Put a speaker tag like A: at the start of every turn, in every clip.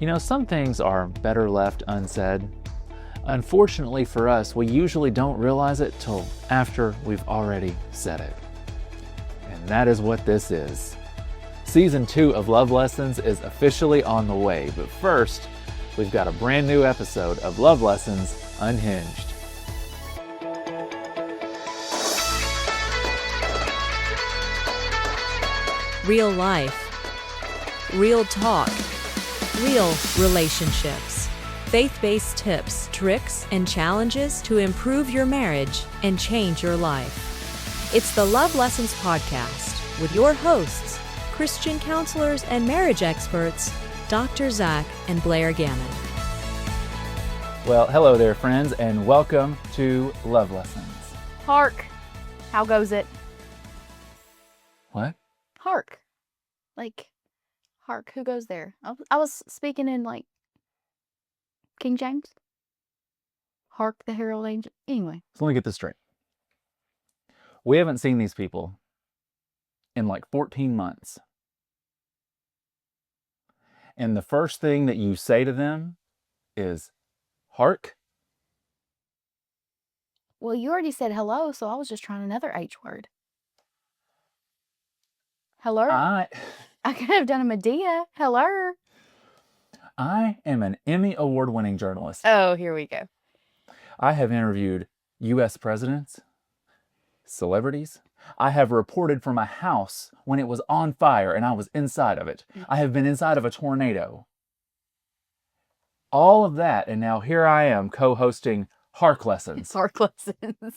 A: You know, some things are better left unsaid. Unfortunately for us, we usually don't realize it till after we've already said it. And that is what this is. Season 2 of Love Lessons is officially on the way, but first, we've got a brand new episode of Love Lessons Unhinged.
B: Real life, real talk, real relationships, faith-based tips, tricks, and challenges to improve your marriage and change your life. It's the Love Lessons Podcast with your hosts, Christian counselors and marriage experts, Dr. Zakk and Blair Gammon.
A: Well, hello there, friends, and welcome to Love Lessons.
C: HARK. How goes it?
A: What?
C: HARK. Like, HARK. Who goes there? I was speaking in, like, King James. HARK, the Herald Angel. Anyway.
A: So let me get this straight. We haven't seen these people in like 14 months. And the first thing that you say to them is, HARK?
C: Well, you already said hello, so I was just trying another H word. Hello? I could have done a Medea. Hello?
A: I am an Emmy award-winning journalist.
C: Oh, here we go.
A: I have interviewed U.S. presidents, celebrities. I have reported from a house when it was on fire and I was inside of it. I have been inside of a tornado. All of that, and now here I am co-hosting HARK Lessons.
C: HARK Lessons.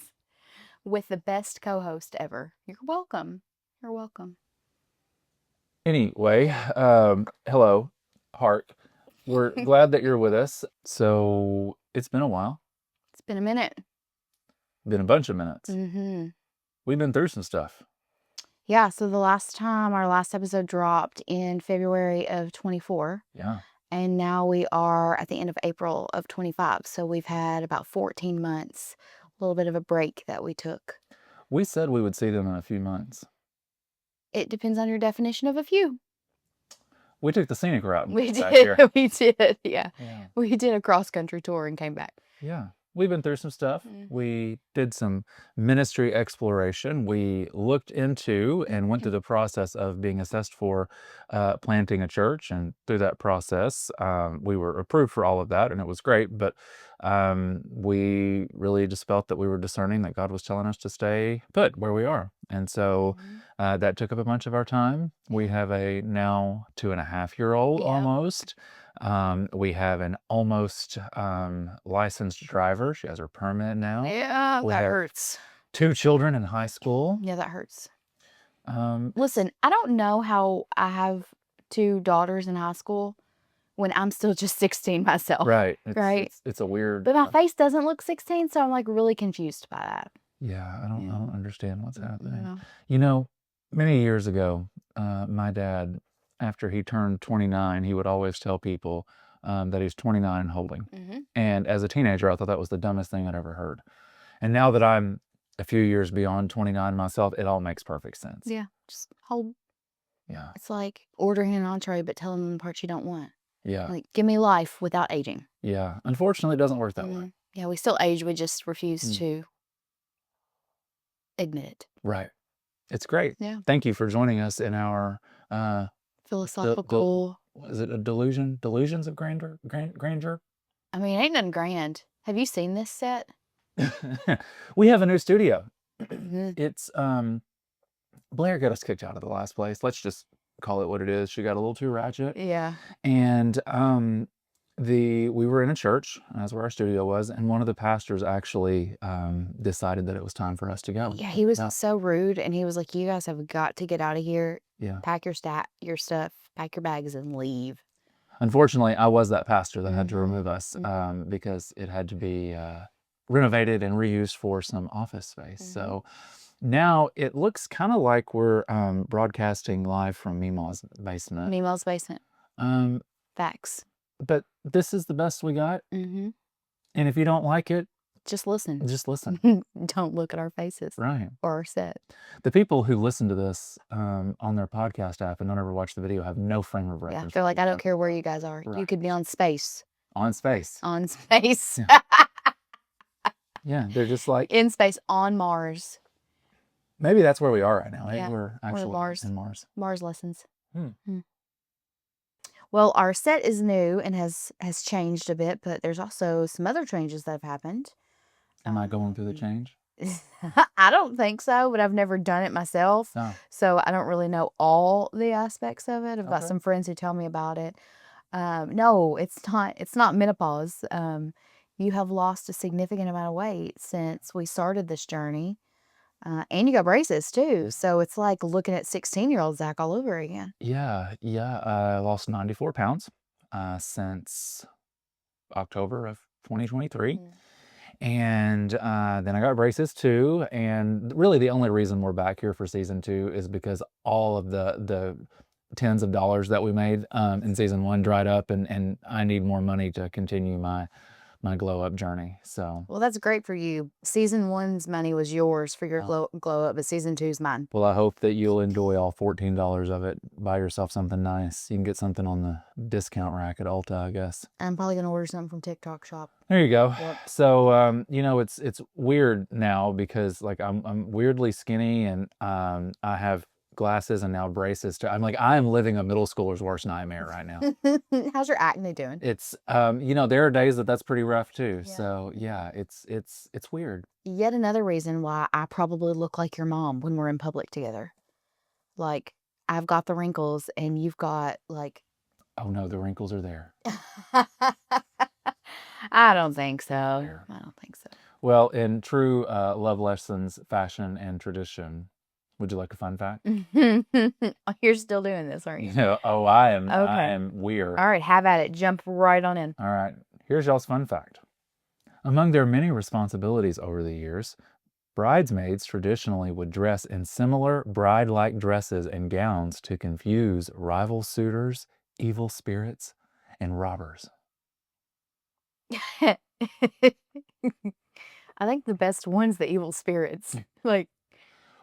C: With the best co-host ever. You're welcome. You're welcome.
A: Anyway, hello, HARK. We're glad that you're with us. So it's been a while.
C: It's been a minute.
A: Been a bunch of minutes.
C: Mm-hmm.
A: We've been through some stuff.
C: Yeah, so the last time, our last episode dropped in February of 24.
A: Yeah.
C: And now we are at the end of April of 25. So we've had about 14 months, a little bit of a break that we took.
A: We said we would see them in a few months.
C: It depends on your definition of a few.
A: We took the scenic route.
C: We
A: back
C: did.
A: here.
C: We did. Yeah.
A: Yeah.
C: We did a cross-country tour and came back.
A: Yeah. We've been through some stuff.
C: Mhm.
A: We did some ministry exploration. We looked into and went through the process of being assessed for planting a church. And through that process, we were approved for all of that. And it was great. But we really just felt that we were discerning that God was telling us to stay put where we are. And so that took up a bunch of our time. We have a now 2.5-year-old
C: Yeah.
A: almost. We have an almost licensed driver. She has her permit now.
C: Yeah,
A: We
C: that
A: have
C: hurts.
A: 2 children in high school.
C: Yeah, that hurts.
A: Um,
C: Listen, I don't know how I have 2 daughters in high school when I'm still just 16 myself.
A: right.
C: Right.
A: It's a weird.
C: But my face doesn't look 16, so I'm like really confused by that.
A: Yeah, I don't understand what's happening.
C: Yeah.
A: You know, many years ago, my dad, after he turned 29, he would always tell people that he's 29 and holding.
C: Mm-hmm.
A: And as a teenager, I thought that was the dumbest thing I'd ever heard. And now that I'm a few years beyond 29 myself, it all makes perfect sense.
C: Yeah, just hold.
A: Yeah.
C: It's like ordering an entree, but telling them the parts you don't want.
A: Yeah.
C: Like, give me life without aging.
A: Yeah. Unfortunately, it doesn't work that way.
C: Mhm. Yeah, we still age. We just refuse
A: Mm.
C: to admit it.
A: Right. It's great.
C: Yeah.
A: Thank you for joining us in our,
C: Philosophical.
A: is it a delusion? Delusions of grandeur? Grandeur?
C: I mean, ain't nothing grand. Have you seen this set?
A: We have a new studio.
C: Mhm.
A: It's, Blair got us kicked out of the last place. Let's just call it what it is. She got a little too ratchet.
C: Yeah.
A: And we were in a church, that's where our studio was, and one of the pastors actually decided that it was time for us to go.
C: Yeah, he was
A: Yeah.
C: so rude, and he was like, "You guys have got to get out of here.
A: Yeah.
C: Pack your stuff, pack your bags, and leave."
A: Unfortunately, I was that pastor that had to
C: Mhm.
A: remove us because it had to be renovated and reused for some office space.
C: Mhm.
A: So now it looks kind of like we're broadcasting live from Meemaw's basement.
C: Meemaw's basement.
A: Um,
C: Facts.
A: but this is the best we got.
C: Mm-hmm.
A: And if you don't like it,
C: Just listen.
A: Just listen.
C: Don't look at our faces
A: Right.
C: or our set.
A: The people who listen to this on their podcast app and don't ever watch the video have no frame of
C: Yeah,
A: reference.
C: they're like, I don't care where you guys are. You
A: Right.
C: could be on space.
A: On space.
C: On space.
A: Yeah. Yeah, they're just like,
C: In space, on Mars.
A: maybe that's where we are right now. Maybe
C: Yeah,
A: we're actually
C: Mars.
A: in Mars.
C: Mars lessons.
A: Hmm.
C: Well, our set is new and has changed a bit, but there's also some other changes that have happened.
A: Am I going through the change?
C: I don't think so, but I've never done it myself.
A: No.
C: So I don't really know all the aspects of it. I've got
A: Okay.
C: some friends who tell me about it. No, it's not menopause. You have lost a significant amount of weight since we started this journey. And you got braces too. So it's like looking at 16-year-old Zakk all over again.
A: Yeah. I lost 94 pounds since October of 2023. And then I got braces too. And really the only reason we're back here for season 2 is because all of the tens of dollars that we made in season 1 dried up, and I need more money to continue my glow up journey. So,
C: Well, that's great for you. Season 1's money was yours for your glow up, but season 2's mine.
A: well, I hope that you'll enjoy all $14 of it. Buy yourself something nice. You can get something on the discount rack at Ulta, I guess.
C: I'm probably gonna order something from TikTok shop.
A: There you go.
C: Yep.
A: So, it's weird now because like I'm weirdly skinny, and I have glasses and now braces too. I'm living a middle schooler's worst nightmare right now.
C: How's your acne doing?
A: It's there are days that's pretty rough too.
C: Yeah.
A: So yeah, it's weird.
C: Yet another reason why I probably look like your mom when we're in public together. Like, I've got the wrinkles and you've got like...
A: Oh no, the wrinkles are there.
C: I don't think so.
A: There.
C: I don't think so.
A: Well, in true Love Lessons fashion and tradition, would you like a fun fact?
C: You're still doing this, aren't you?
A: I am.
C: Okay.
A: I am weird.
C: All right, have at it. Jump right on in.
A: All right, here's y'all's fun fact. Among their many responsibilities over the years, bridesmaids traditionally would dress in similar bride-like dresses and gowns to confuse rival suitors, evil spirits, and robbers.
C: I think the best one's the evil spirits. Like,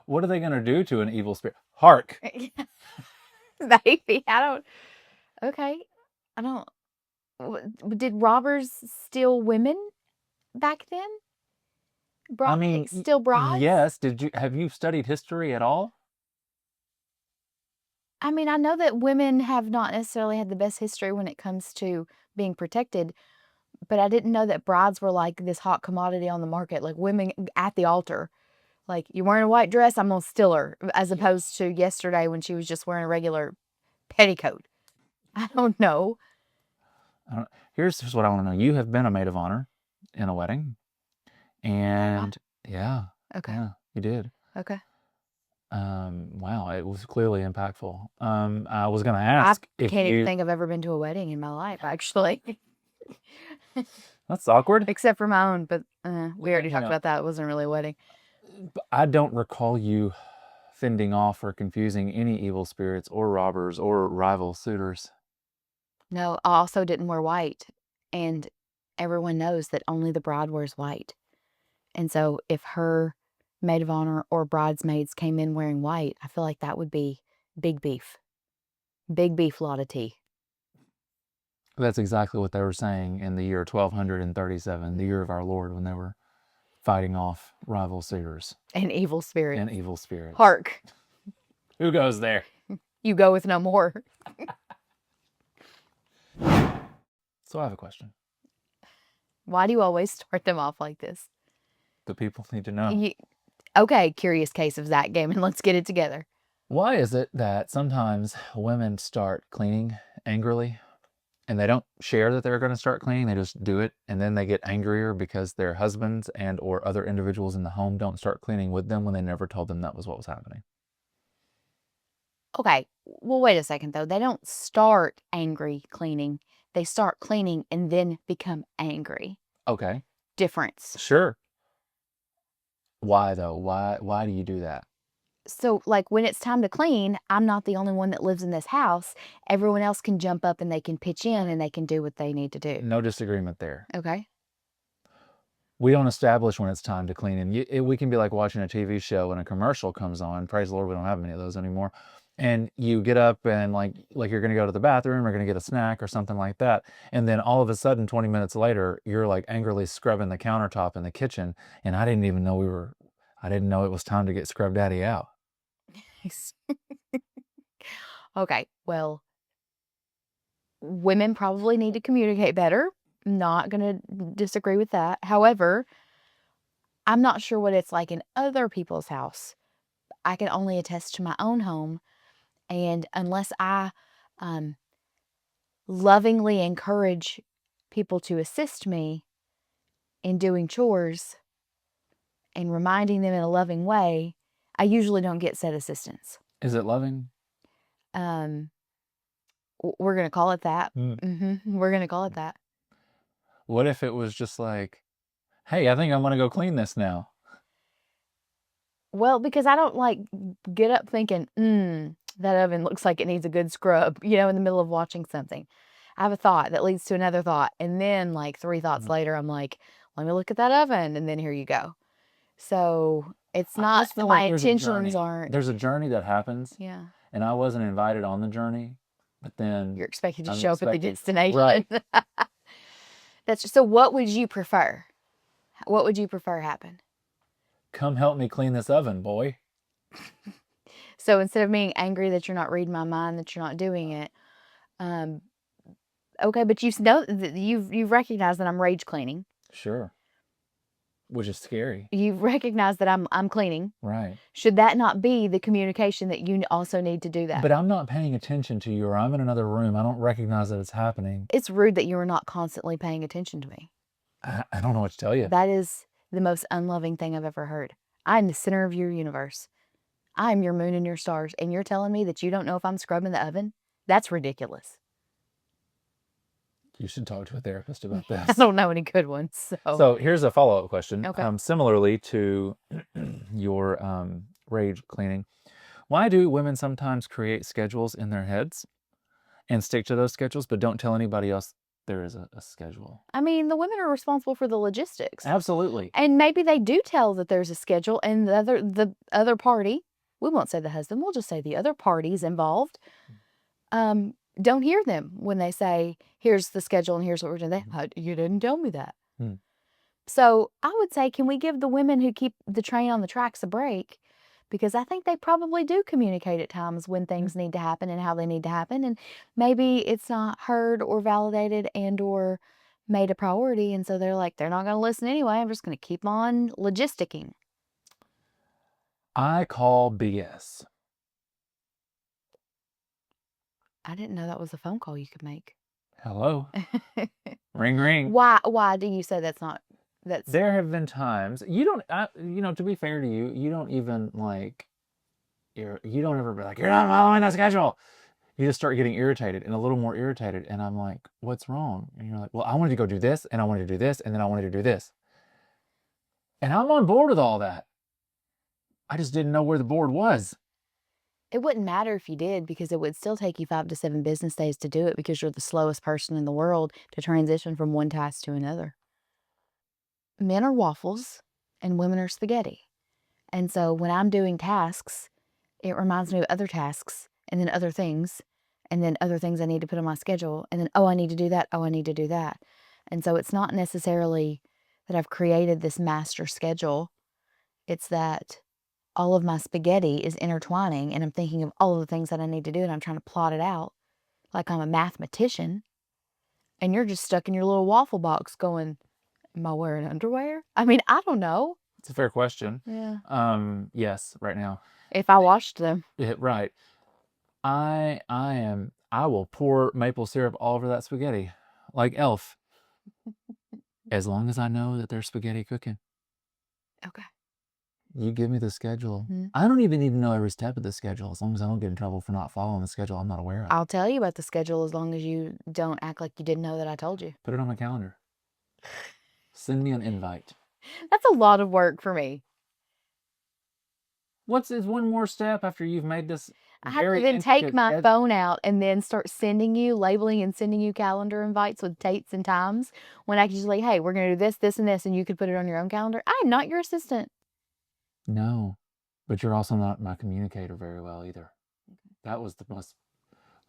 A: What are they going to do to an evil spirit? HARK.
C: maybe. Okay. Did robbers steal women back then? Steal brides?
A: Yes. Have you studied history at all?
C: I mean, I know that women have not necessarily had the best history when it comes to being protected, but I didn't know that brides were like this hot commodity on the market, like women at the altar. Like, you're wearing a white dress, I'm gonna steal her, as opposed to yesterday when she was just wearing a regular petticoat. I don't know.
A: Here's what I want to know. You have been a maid of honor in a wedding, and yeah,
C: Okay.
A: yeah, you did.
C: Okay.
A: Wow, it was clearly impactful. I was going to ask
C: I
A: if
C: can't even
A: you.
C: think I've ever been to a wedding in my life, actually.
A: That's awkward.
C: Except for my own, but we already talked
A: know-
C: about that. It wasn't really a wedding.
A: But I don't recall you fending off or confusing any evil spirits or robbers or rival suitors.
C: No, I also didn't wear white. And everyone knows that only the bride wears white. And so if her maid of honor or bridesmaids came in wearing white, I feel like that would be big beef. Big beef, lot of tea.
A: That's exactly what they were saying in the year 1237, the year of our Lord, when they were fighting off rival suitors
C: And evil spirits.
A: and evil spirits.
C: HARK.
A: Who goes there?
C: You go with no more.
A: So I have a question.
C: Why do you always start them off like this?
A: The people need to know.
C: Okay, curious case of Zakk Gaming. Let's get it together.
A: Why is it that sometimes women start cleaning angrily and they don't share that they're going to start cleaning? They just do it, and then they get angrier because their husbands and or other individuals in the home don't start cleaning with them when they never told them that was what was happening.
C: Okay, well, wait a second, though. They don't start angry cleaning. They start cleaning and then become angry.
A: Okay.
C: Difference.
A: Sure. Why though? Why do you do that?
C: So, like, when it's time to clean, I'm not the only one that lives in this house. Everyone else can jump up and they can pitch in and they can do what they need to do.
A: No disagreement there.
C: Okay.
A: We don't establish when it's time to clean. And we can be like watching a TV show and a commercial comes on. Praise the Lord, we don't have many of those anymore. And you get up and like you're going to go to the bathroom or going to get a snack or something like that. And then all of a sudden, 20 minutes later, you're like angrily scrubbing the countertop in the kitchen. And I didn't even know I didn't know it was time to get Scrub Daddy out.
C: Okay, well, women probably need to communicate better. Not going to disagree with that. However, I'm not sure what it's like in other people's house. I can only attest to my own home. And unless I lovingly encourage people to assist me in doing chores and reminding them in a loving way, I usually don't get said assistance.
A: Is it loving?
C: We're going to call it that.
A: Mm.
C: We're going to call it that.
A: What if it was just like, hey, I think I'm going to go clean this now?
C: Well, because I don't like get up thinking, that oven looks like it needs a good scrub, in the middle of watching something. I have a thought that leads to another thought. And then like 3 thoughts later, I'm like, let me look at that oven. And then here you go. So it's not,
A: feel
C: my
A: like
C: intentions aren't.
A: There's a journey that happens.
C: Yeah.
A: And I wasn't invited on the journey, but then
C: You're expected to
A: I'm
C: show up at the
A: expected-
C: destination.
A: Right.
C: So what would you prefer? What would you prefer happen?
A: Come help me clean this oven, boy.
C: So instead of being angry that you're not reading my mind, that you're not doing it, okay, but you know that you've recognized that I'm rage cleaning.
A: Sure. Which is scary.
C: You've recognized that I'm cleaning.
A: Right.
C: Should that not be the communication that you also need to do that?
A: But I'm not paying attention to you, or I'm in another room. I don't recognize that it's happening.
C: It's rude that you are not constantly paying attention to me.
A: I don't know what to tell you.
C: That is the most unloving thing I've ever heard. I'm the center of your universe. I'm your moon and your stars, and you're telling me that you don't know if I'm scrubbing the oven? That's ridiculous.
A: You should talk to a therapist about this.
C: I don't know any good ones.
A: So here's a follow-up question.
C: Okay.
A: Similarly to your rage cleaning, why do women sometimes create schedules in their heads and stick to those schedules, but don't tell anybody else there is a schedule?
C: I mean, the women are responsible for the logistics.
A: Absolutely.
C: And maybe they do tell that there's a schedule, and the other party, we won't say the husband, we'll just say the other parties involved, don't hear them when they say, here's the schedule and here's what we're doing. You didn't tell me that. So I would say, can we give the women who keep the train on the tracks a break? Because I think they probably do communicate at times when things need to happen and how they need to happen. And maybe it's not heard or validated and or made a priority. And so they're like, they're not going to listen anyway. I'm just going to keep on logisticking.
A: I call BS.
C: I didn't know that was a phone call you could make.
A: Hello. Ring, ring.
C: Why do you say that's not?
A: There have been times you don't. To be fair to you, you don't even like. You don't ever be like, you're not following the schedule. You just start getting irritated and a little more irritated, and I'm like, what's wrong? And you're like, well, I wanted to go do this, and I wanted to do this, and then I wanted to do this, and I'm on board with all that. I just didn't know where the board was.
C: It wouldn't matter if you did, because it would still take you 5 to 7 business days to do it, because you're the slowest person in the world to transition from one task to another. Men are waffles and women are spaghetti. And so when I'm doing tasks, it reminds me of other tasks and then other things and then other things I need to put on my schedule. And then, oh, I need to do that. Oh, I need to do that. And so it's not necessarily that I've created this master schedule. It's that all of my spaghetti is intertwining and I'm thinking of all of the things that I need to do and I'm trying to plot it out like I'm a mathematician. And you're just stuck in your little waffle box going, am I wearing underwear? I mean, I don't know.
A: It's a fair question.
C: Yeah.
A: Yes, right now.
C: If I washed them.
A: Yeah, right. I will pour maple syrup all over that spaghetti, like Elf. As long as I know that there's spaghetti cooking.
C: Okay.
A: You give me the schedule.
C: Mm-hmm.
A: I don't even need to know every step of the schedule. As long as I don't get in trouble for not following the schedule I'm not aware of.
C: I'll tell you about the schedule as long as you don't act like you didn't know that I told you.
A: Put it on my calendar. Send me an invite.
C: That's a lot of work for me.
A: Is one more step after you've made this?
C: I have to
A: very
C: then take
A: intricate
C: my
A: schedule.
C: phone out and then start sending you, labeling and sending you calendar invites with dates and times when I could just like, hey, we're going to do this, this, and this, and you could put it on your own calendar. I'm not your assistant.
A: No, but you're also not my communicator very well either. That was the most.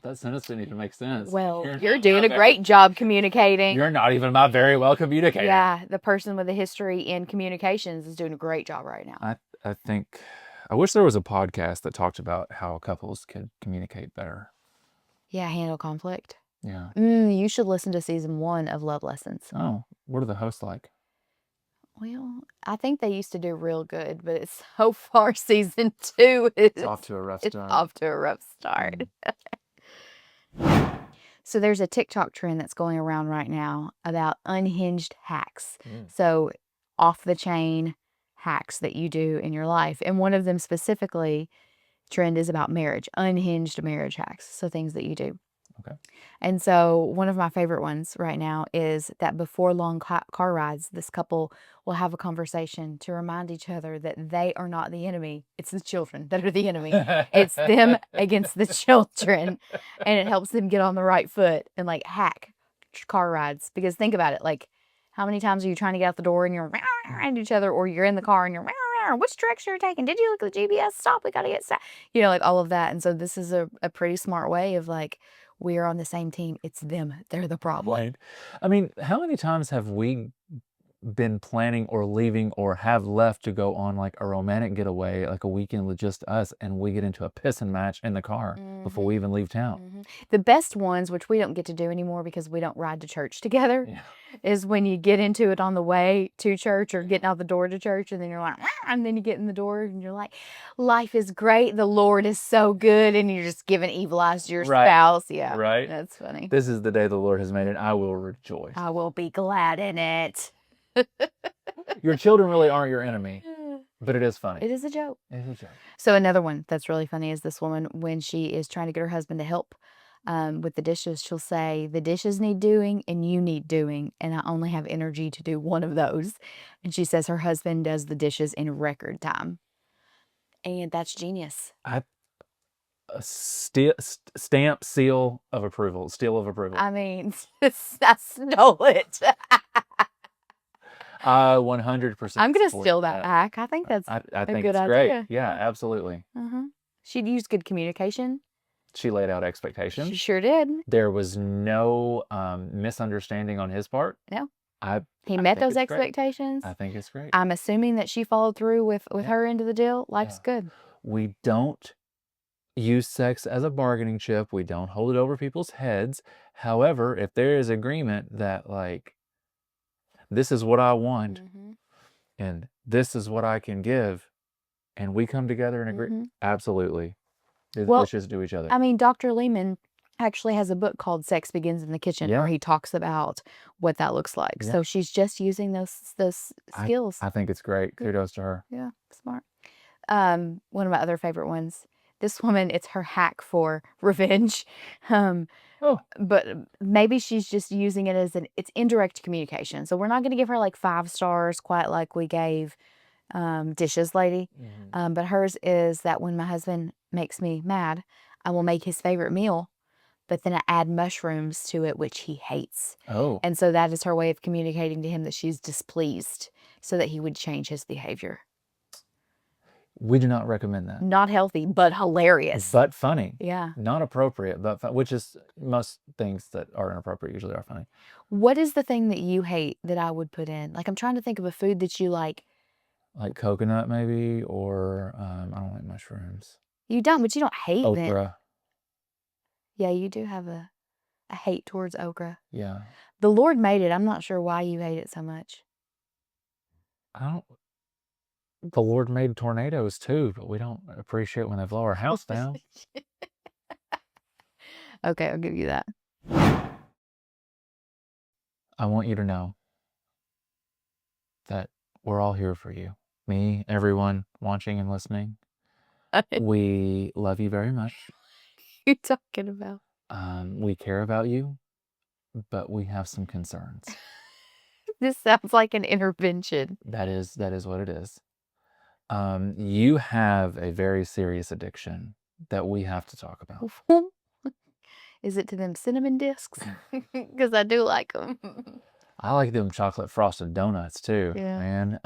A: That sentence didn't even make sense.
C: Well, you're doing a great job communicating.
A: You're not even my very well communicator.
C: Yeah, the person with a history in communications is doing a great job right now.
A: I think I wish there was a podcast that talked about how couples could communicate better.
C: Yeah, handle conflict.
A: Yeah.
C: You should listen to season 1 of Love Lessons.
A: Oh, what are the hosts like?
C: Well, I think they used to do real good, but it's so far season 2 is
A: It's off to a rough start.
C: off to a rough start. So there's a TikTok trend that's going around right now about unhinged hacks. So off the chain hacks that you do in your life. And one of them specifically trend is about marriage, unhinged marriage hacks. So things that you do.
A: Okay.
C: And so one of my favorite ones right now is that before long car rides, this couple will have a conversation to remind each other that they are not the enemy. It's the children that are the enemy. It's them against the children. And it helps them get on the right foot and like hack car rides. Because think about it, like how many times are you trying to get out the door and you're at each other, or you're in the car and you're which direction you're taking? Did you look at the GPS? Stop, we gotta get set. You know, like all of that. And so this is a pretty smart way of like, we are on the same team. It's them. They're the problem.
A: Right. I mean, how many times have we been planning or leaving or have left to go on like a romantic getaway, like a weekend with just us, and we get into a pissing match in the car before we even leave town?
C: The best ones, which we don't get to do anymore because we don't ride to church together, is when you get into it on the way to church or getting out the door to church, and then you're like, and then you get in the door and you're like, life is great. The Lord is so good. And you're just giving evil eyes to your spouse. Yeah.
A: Right.
C: That's funny.
A: This is the day the Lord has made it. I will rejoice.
C: I will be glad in it.
A: Your children really aren't your enemy, but it is funny.
C: It is a joke.
A: It is a joke.
C: So another one that's really funny is this woman, when she is trying to get her husband to help with the dishes, she'll say, the dishes need doing and you need doing, and I only have energy to do one of those. And she says her husband does the dishes in record time. And that's genius.
A: A stamp seal of approval. Seal of approval.
C: I mean, I stole it.
A: 100%.
C: I'm going to steal that hack. I think that's
A: I
C: a
A: think
C: good
A: it's great.
C: idea.
A: Yeah, absolutely.
C: She'd use good communication.
A: She laid out expectations.
C: She sure did.
A: There was no misunderstanding on his part.
C: No. He
A: I
C: met
A: think
C: those
A: it's great.
C: expectations.
A: I think it's great.
C: I'm assuming that she followed through with her end of the deal. Life's good.
A: We don't use sex as a bargaining chip. We don't hold it over people's heads. However, if there is agreement that like, this is what I want and this is what I can give, and we come together and agree, absolutely. Do the dishes to each other.
C: I mean, Dr. Lehman actually has a book called Sex Begins in the Kitchen where he talks about what that looks like. So she's just using those skills.
A: I think it's great. Kudos to her.
C: Yeah, smart. One of my other favorite ones, this woman, it's her hack for revenge. But maybe she's just using it as it's indirect communication. So we're not going to give her like 5 stars quite like we gave Dishes Lady. But hers is that when my husband makes me mad, I will make his favorite meal, but then I add mushrooms to it, which he hates. And so that is her way of communicating to him that she's displeased so that he would change his behavior.
A: We do not recommend that.
C: Not healthy, but hilarious.
A: But funny.
C: Yeah.
A: Not appropriate, but fun, which is most things that are inappropriate usually are funny.
C: What is the thing that you hate that I would put in? Like, I'm trying to think of a food that you like.
A: Like coconut maybe, or I don't like mushrooms.
C: You don't, but you don't hate them.
A: Okra.
C: Yeah, you do have a hate towards okra.
A: Yeah.
C: The Lord made it. I'm not sure why you hate it so much.
A: The Lord made tornadoes too, but we don't appreciate when they blow our house down.
C: Okay, I'll give you that.
A: I want you to know that we're all here for you. Me, everyone watching and listening. We love you very much.
C: What are you talking about?
A: We care about you, but we have some concerns.
C: This sounds like an intervention.
A: That is what it is. You have a very serious addiction that we have to talk about.
C: Is it to them cinnamon discs? Because I do like them.
A: I like them chocolate frosted donuts too,
C: Yeah.
A: man.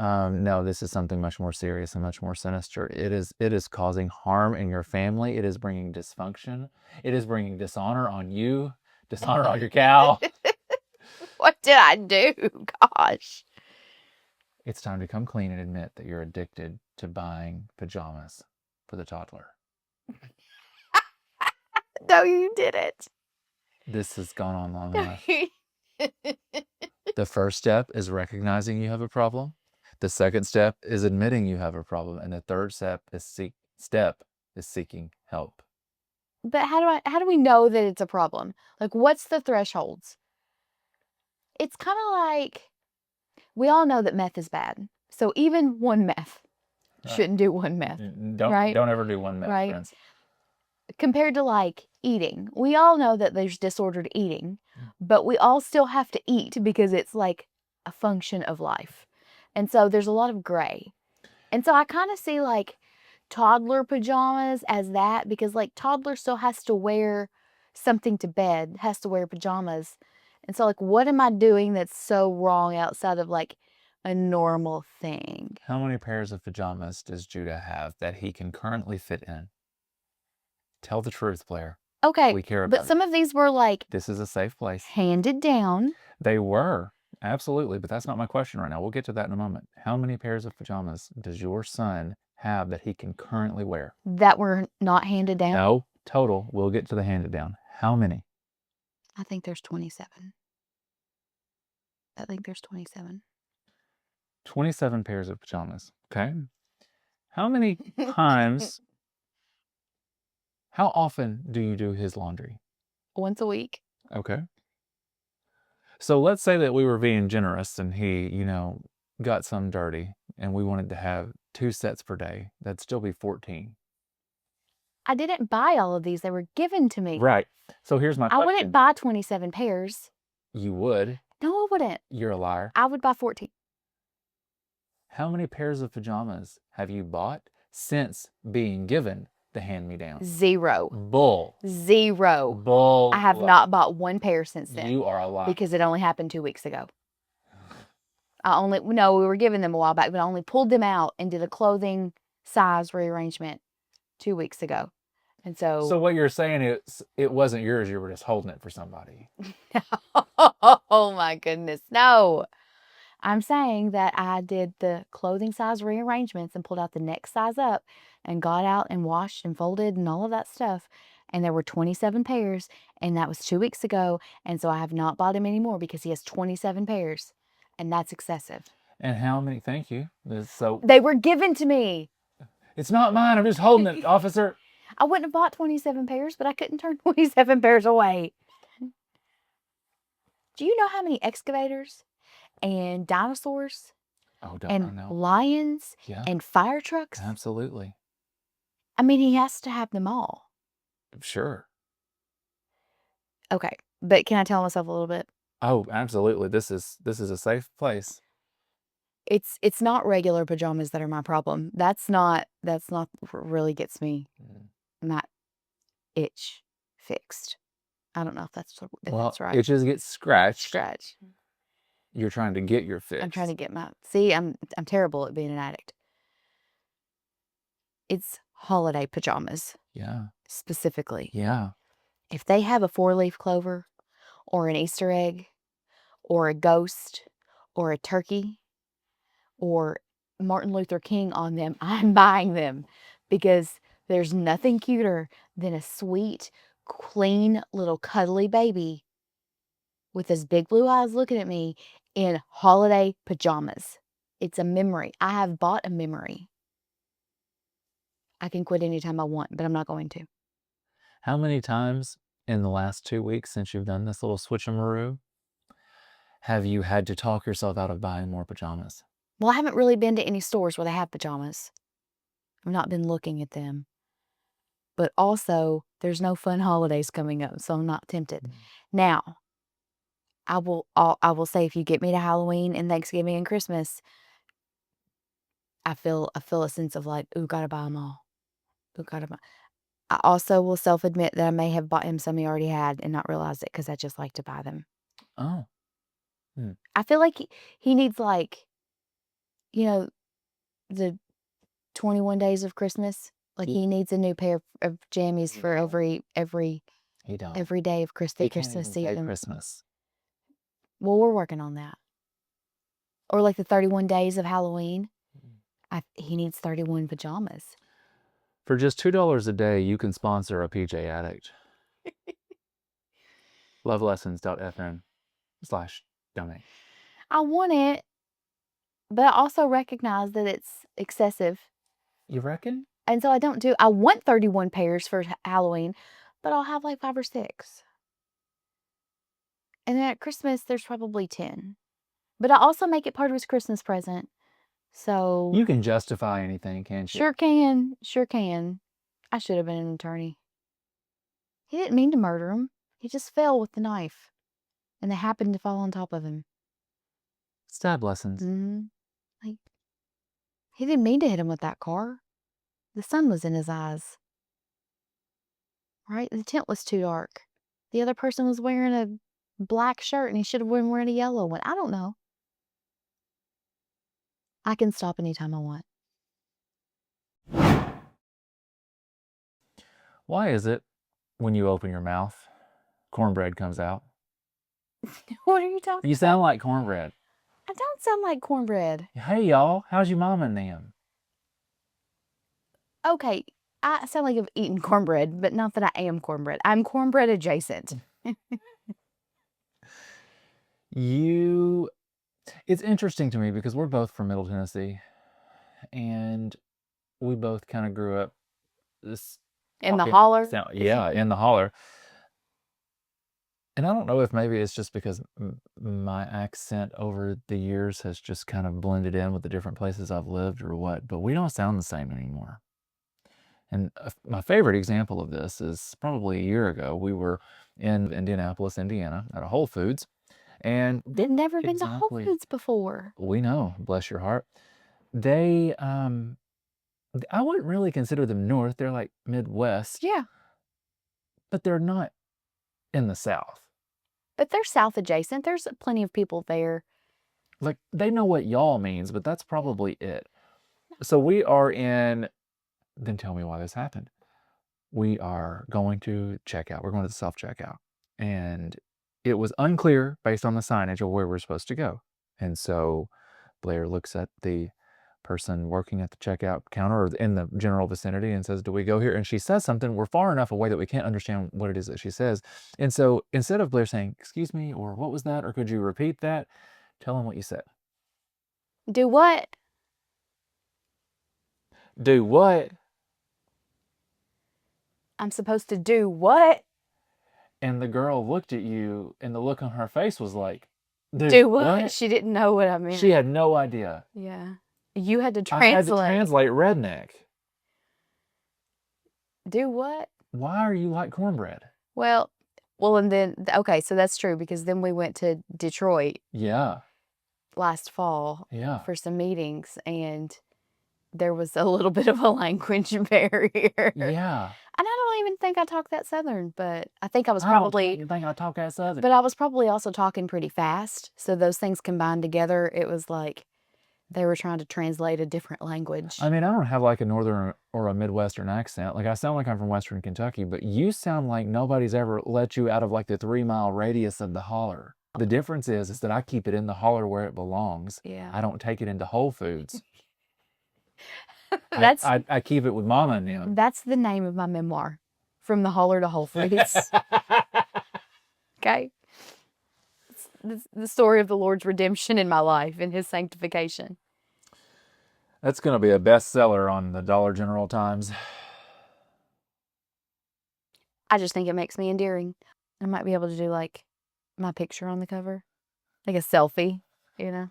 A: No, this is something much more serious and much more sinister. It is causing harm in your family. It is bringing dysfunction. It is bringing dishonor on you, dishonor on your cow.
C: What did I do? Gosh.
A: It's time to come clean and admit that you're addicted to buying pajamas for the toddler.
C: No, you didn't.
A: This has gone on long enough. The first step is recognizing you have a problem. The second step is admitting you have a problem. And the third step is seeking help.
C: But how do we know that it's a problem? Like, what's the thresholds? It's kind of like, we all know that meth is bad. So even one meth shouldn't do one meth, right?
A: Don't ever do one meth,
C: Right.
A: friends.
C: Compared to like eating, we all know that there's disordered eating, but we all still have to eat because it's like a function of life. And so there's a lot of gray. And so I kind of see like toddler pajamas as that, because like toddler still has to wear something to bed, has to wear pajamas. And so like, what am I doing that's so wrong outside of like a normal thing?
A: How many pairs of pajamas does Judah have that he can currently fit in? Tell the truth, Blair.
C: Okay,
A: We care
C: but
A: about
C: some of these were like
A: This is a safe place.
C: handed down.
A: They were. Absolutely. But that's not my question right now. We'll get to that in a moment. How many pairs of pajamas does your son have that he can currently wear?
C: That were not handed down?
A: No, total. We'll get to the handed down. How many?
C: I think there's 27. I think there's 27.
A: 27 pairs of pajamas. Okay. How many times, how often do you do his laundry?
C: Once a week.
A: Okay. So let's say that we were being generous and he, got some dirty and we wanted to have 2 sets per day. That'd still be 14.
C: I didn't buy all of these. They were given to me.
A: Right. So here's my question.
C: I wouldn't buy 27 pairs.
A: You would.
C: No, I wouldn't.
A: You're a liar.
C: I would buy 14.
A: How many pairs of pajamas have you bought since being given the hand-me-down?
C: 0.
A: Bull.
C: 0.
A: Bull.
C: I have not bought one pair since then.
A: You are a liar.
C: Because it only happened 2 weeks ago. We were giving them a while back, but I only pulled them out and did a clothing size rearrangement 2 weeks ago. And so...
A: So what you're saying is it wasn't yours, you were just holding it for somebody.
C: Oh my goodness, no. I'm saying that I did the clothing size rearrangements and pulled out the next size up and got out and washed and folded and all of that stuff. And there were 27 pairs, and that was 2 weeks ago. And so I have not bought him anymore because he has 27 pairs, and that's excessive.
A: And how many? Thank you. So
C: They were given to me.
A: it's not mine. I'm just holding it, officer.
C: I wouldn't have bought 27 pairs, but I couldn't turn 27 pairs away. Do you know how many excavators and dinosaurs and lions and fire trucks?
A: Absolutely.
C: I mean, he has to have them all.
A: Sure.
C: Okay, but can I tell myself a little bit?
A: Oh, absolutely. This is a safe place.
C: It's not regular pajamas that are my problem. That's not what really gets me my itch fixed. I don't know if that's right.
A: Itches get scratched.
C: Scratch.
A: You're trying to get your fix.
C: I'm trying to get See, I'm terrible at being an addict. It's holiday pajamas.
A: Yeah.
C: Specifically.
A: Yeah.
C: If they have a 4-leaf clover or an Easter egg or a ghost or a turkey or Martin Luther King on them, I'm buying them, because there's nothing cuter than a sweet, clean, little cuddly baby with his big blue eyes looking at me in holiday pajamas. It's a memory. I have bought a memory. I can quit anytime I want, but I'm not going to.
A: How many times in the last 2 weeks since you've done this little switcheroo have you had to talk yourself out of buying more pajamas?
C: Well, I haven't really been to any stores where they have pajamas. I've not been looking at them. But also, there's no fun holidays coming up, so I'm not tempted. Now, I will say, if you get me to Halloween and Thanksgiving and Christmas, I feel a sense of like, ooh, gotta buy them all. Ooh, gotta buy. I also will self-admit that I may have bought him some he already had and not realized it because I just like to buy them.
A: Oh. Hmm.
C: I feel like he needs, like, you know, the 21 days of Christmas. Like, he needs a new pair of jammies for every
A: He don't.
C: every day of
A: He
C: the
A: can't
C: Christmas
A: even say
C: season.
A: Christmas.
C: Well, we're working on that. Or, like, the 31 days of Halloween. He needs 31 pajamas.
A: For just $2 a day, you can sponsor a PJ Addict. lovelessons.fm/donate.
C: I want it, but I also recognize that it's excessive.
A: You reckon?
C: And so I want 31 pairs for Halloween, but I'll have like 5 or 6. And then at Christmas, there's probably 10. But I also make it part of his Christmas present. So.
A: You can justify anything, can't you?
C: Sure can. Sure can. I should have been an attorney. He didn't mean to murder him. He just fell with the knife. And they happened to fall on top of him.
A: Stab lessons.
C: Like, he didn't mean to hit him with that car. The sun was in his eyes. Right? The tent was too dark. The other person was wearing a black shirt and he should have been wearing a yellow one. I don't know. I can stop anytime I want.
A: Why is it when you open your mouth, cornbread comes out?
C: What are you talking
A: You sound like cornbread.
C: I don't sound like cornbread.
A: Hey, y'all. How's your mama and them?
C: Okay, I sound like I've eaten cornbread, but not that I am cornbread. I'm cornbread adjacent.
A: It's interesting to me because we're both from Middle Tennessee, and we both kind of grew up
C: In the holler?
A: in the holler. And I don't know if maybe it's just because my accent over the years has just kind of blended in with the different places I've lived or what, but we don't sound the same anymore. And my favorite example of this is probably a year ago. We were in Indianapolis, Indiana, at a Whole Foods, and
C: I've never been to Whole Foods before.
A: we know, bless your heart. They, I wouldn't really consider them North. They're like Midwest.
C: Yeah.
A: But they're not in the South.
C: But they're South adjacent. There's plenty of people there.
A: Like, they know what y'all means, but that's probably it. So we are in, then tell me why this happened. We are going to checkout. We're going to the self-checkout. And it was unclear based on the signage of where we're supposed to go. And so Blair looks at the person working at the checkout counter or in the general vicinity and says, "Do we go here?" And she says something. We're far enough away that we can't understand what it is that she says. And so instead of Blair saying, "Excuse me," or "What was that?" or "Could you repeat that?" Tell him what you said.
C: Do what?
A: Do what?
C: I'm supposed to do what?
A: And the girl looked at you, and the look on her face was like,
C: Do what? She didn't know what I meant.
A: She had no idea.
C: Yeah. You had to translate.
A: I had to translate redneck.
C: Do what?
A: Why are you like cornbread?
C: Well, and then, okay, so that's true because then we went to Detroit.
A: Yeah.
C: Last fall.
A: Yeah.
C: For some meetings, and there was a little bit of a language barrier.
A: Yeah.
C: And I don't even think I talk that Southern, but I think I was
A: I
C: probably.
A: don't think I talk that Southern.
C: But I was probably also talking pretty fast. So those things combined together, it was like they were trying to translate a different language.
A: I mean, I don't have like a Northern or a Midwestern accent. Like, I sound like I'm from Western Kentucky, but you sound like nobody's ever let you out of like the 3-mile radius of the holler. The difference is that I keep it in the holler where it belongs.
C: Yeah.
A: I don't take it into Whole Foods.
C: That's
A: I keep it with Mama and them.
C: That's the name of my memoir, From the Holler to Whole Foods. Okay? It's the story of the Lord's redemption in my life and his sanctification.
A: That's going to be a bestseller on the Dollar General Times.
C: I just think it makes me endearing. I might be able to do like my picture on the cover, like a selfie, you know?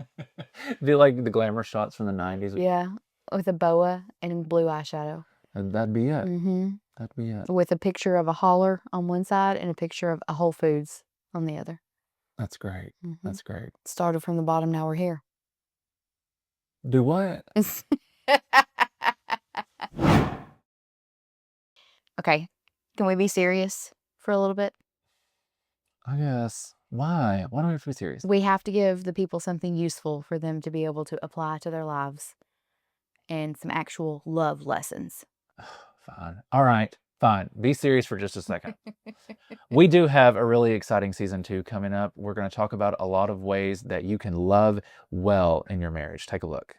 A: Do like the glamour shots from the 90s.
C: Yeah, with a boa and blue eyeshadow.
A: And that'd be it.
C: Mm-hmm.
A: That'd be it.
C: With a picture of a Holler on one side and a picture of a Whole Foods on the other.
A: That's great. Mm-hmm. That's great.
C: Started from the bottom, now we're here.
A: Do what?
C: Okay, can we be serious for a little bit?
A: I guess. Why? Why don't we have to be serious?
C: We have to give the people something useful for them to be able to apply to their lives and some actual love lessons.
A: Fine. All right. Fine. Be serious for just a second. We do have a really exciting season 2 coming up. We're going to talk about a lot of ways that you can love well in your marriage. Take a look.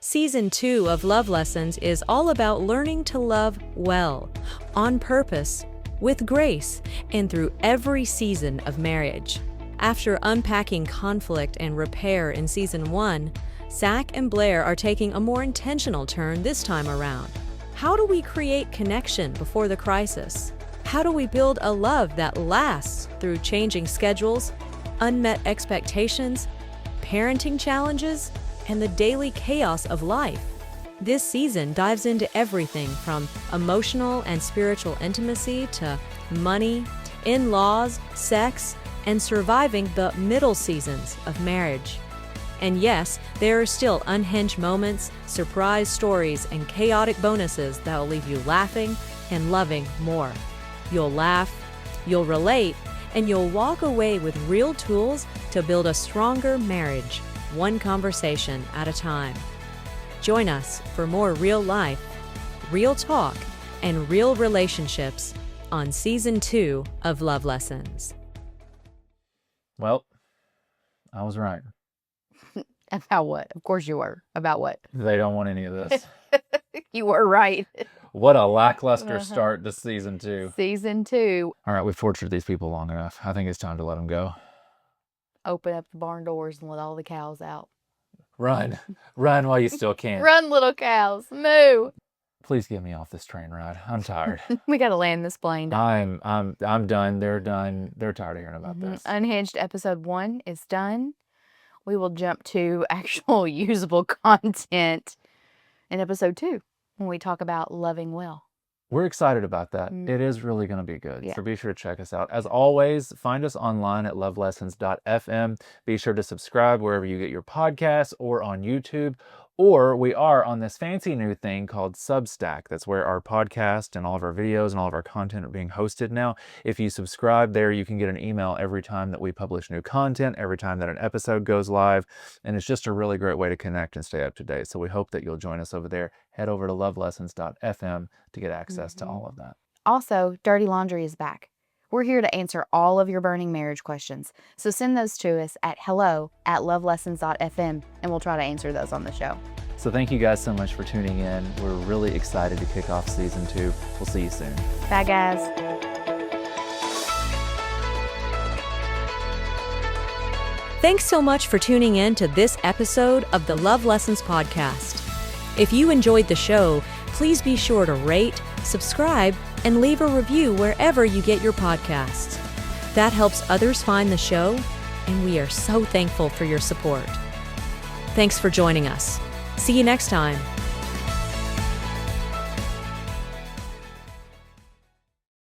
B: Season 2 of Love Lessons is all about learning to love well, on purpose, with grace, and through every season of marriage. After unpacking conflict and repair in Season 1, Zakk and Blair are taking a more intentional turn this time around. How do we create connection before the crisis? How do we build a love that lasts through changing schedules, unmet expectations, parenting challenges, and the daily chaos of life? This season dives into everything from emotional and spiritual intimacy to money, in-laws, sex, and surviving the middle seasons of marriage. And yes, there are still unhinged moments, surprise stories, and chaotic bonuses that will leave you laughing and loving more. You'll laugh, you'll relate, and you'll walk away with real tools to build a stronger marriage, one conversation at a time. Join us for more real life, real talk, and real relationships on Season 2 of Love Lessons.
A: Well, I was right.
C: About what? Of course you were. About what?
A: They don't want any of this.
C: You were right.
A: What a lackluster start to Season 2.
C: Season 2.
A: All right, we've tortured these people long enough. I think it's time to let them go.
C: Open up the barn doors and let all the cows out.
A: Run. Run while you still can.
C: Run, little cows. Moo.
A: Please get me off this train ride. I'm tired.
C: We got to land this plane.
A: I'm done. They're done. They're tired of hearing about this.
C: Unhinged episode 1 is done. We will jump to actual usable content in episode 2 when we talk about loving well.
A: We're excited about that. It is really going to be good.
C: Yeah.
A: So be sure to check us out. As always, find us online at lovelessons.fm. Be sure to subscribe wherever you get your podcasts or on YouTube. Or we are on this fancy new thing called Substack. That's where our podcast and all of our videos and all of our content are being hosted now. If you subscribe there, you can get an email every time that we publish new content, every time that an episode goes live. And it's just a really great way to connect and stay up to date. So we hope that you'll join us over there. Head over to lovelessons.fm to get access to all of that.
C: Also, Dirty Laundry is back. We're here to answer all of your burning marriage questions. So send those to us at hello@lovelessons.fm and we'll try to answer those on the show.
A: So thank you guys so much for tuning in. We're really excited to kick off Season 2. We'll see you soon.
C: Bye, guys.
B: Thanks so much for tuning in to this episode of the Love Lessons podcast. If you enjoyed the show, please be sure to rate, subscribe, and leave a review wherever you get your podcasts. That helps others find the show, and we are so thankful for your support. Thanks for joining us. See you next time.